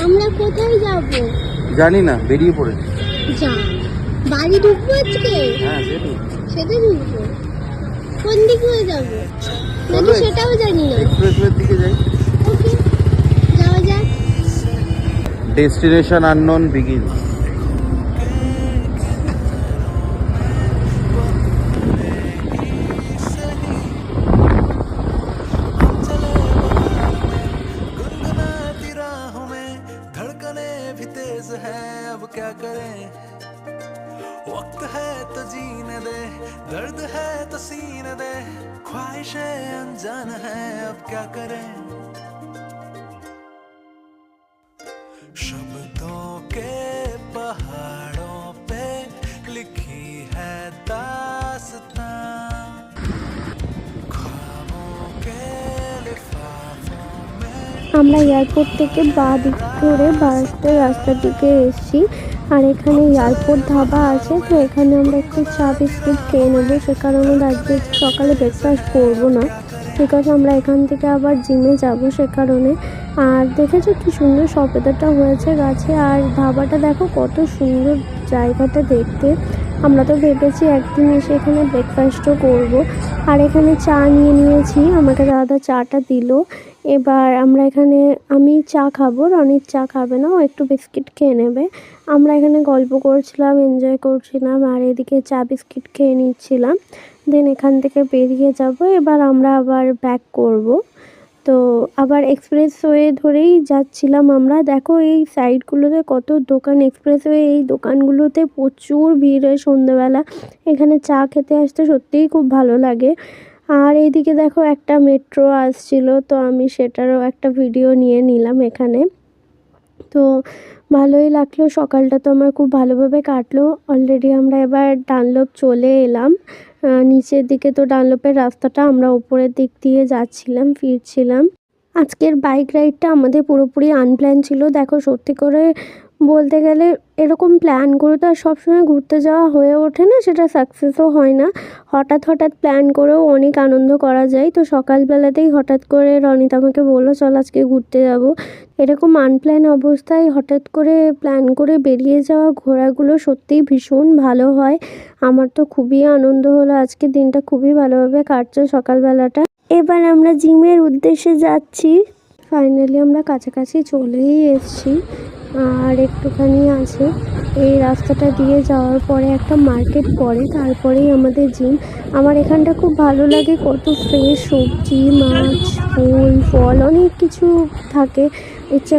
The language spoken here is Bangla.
আমরা কোথায় যাব? জানি না, বেরিয়ে পড়েছি। যা, বাড়ি ঢুকবো আজকে? হ্যাঁ, সেটা ঢুকবো। কোন দিকে হয়ে যাবো নাকি সেটাও জানি না। এক্সপ্রেসওয়ের দিকে যাই। ওকে, যাওয়া যাক। Destination unknown begins. क्या करें, वक्त है तो जीने दे, दर्द है तो सीने दे, ख्वाहिशें अनजान है अब क्या करें। शब्दों के पहाड़ों पे लिखी है दास्तां, ख्वाबों के लिफाफों में। আমরা এয়ারপোর্ট থেকে বাঁ দিক করে রাস্তার দিকে এসেছি। আর এখানে এয়ারপোর্ট ধাবা আছে, তো এখানে আমরা একটু চা বিস্কিট খেয়ে নেবো। সে কারণে আজকে সকালে ব্রেকফাস্ট করবো না, বিকজ আমরা এখান থেকে আবার জিমে যাব, সে কারণে। আর দেখেছো কি সুন্দর সবেদাটা হয়েছে গাছে, আর ধাবাটা দেখো কত সুন্দর জায়গাটা দেখতে। আমরা তো ভেবেছি একদিন এসে এখানে ব্রেকফাস্টও করব। আর এখানে চা নিয়েছি, আমাকে দাদা চাটা দিল। এবার আমরা এখানে, আমি চা খাবো, রনির চা খাবে না, ও একটু বিস্কিট খেয়ে নেবে। আমরা এখানে গল্প করছিলাম, এনজয় করছিলাম, আর এদিকে চা বিস্কিট খেয়ে নিচ্ছিলাম। দেন এখান থেকে বেরিয়ে যাব। এবার আমরা আবার ব্যাক করব। তো আবার এক্সপ্রেসওয়ে ধরেই যাচ্ছিলাম আমরা। দেখো এই সাইডগুলোতে কত দোকান, এক্সপ্রেসওয়ে এই দোকানগুলোতে প্রচুর ভিড় হয় সন্ধ্যেবেলা। এখানে চা খেতে আসতে সত্যিই খুব ভালো লাগে। আর এইদিকে দেখো একটা মেট্রো আসছিল, তো আমি সেটারও একটা ভিডিও নিয়ে নিলাম এখানে। তো ভালোই লাগলো, সকালটা তো আমার খুব ভালোভাবে কাটলো। অলরেডি আমরা এবার ডানলপ চলে এলাম। নিচের দিকে তো ডানলপের রাস্তাটা, আমরা উপরের দিক দিয়ে ফিরছিলাম। আজকের বাইক রাইডটা আমাদের পুরোপুরি আনপ্ল্যান ছিল। দেখো সত্যি করে বলতে গেলে এরকম প্ল্যান করে তো আর সবসময় ঘুরতে যাওয়া হয়ে ওঠে না, সেটা সাকসেসও হয় না। হঠাৎ প্ল্যান করেও অনেক আনন্দ করা যায়। তো সকালবেলাতেই হঠাৎ করে রনিত আমাকে বললো চল আজকে ঘুরতে যাব। এরকম আনপ্ল্যান অবস্থায় হঠাৎ করে প্ল্যান করে বেরিয়ে যাওয়া ঘোরাগুলো সত্যিই ভীষণ ভালো হয়। আমার তো খুবই আনন্দ হলো, আজকে দিনটা খুবই ভালোভাবে কাটছে সকালবেলাটা। এবার আমরা জিমের উদ্দেশ্যে যাচ্ছি। ফাইনালি আমরা কাছাকাছি চলেই এসেছি, আর একটুখানি আছে। এই রাস্তাটা দিয়ে যাওয়ার পরে একটা মার্কেট পড়ে, তারপরেই আমাদের জিম। আমার এখানটা খুব ভালো লাগে, কত ফ্রেশ সবজি, মাছ, ফুল, ফল অনেক কিছু থাকে। ইচ্ছে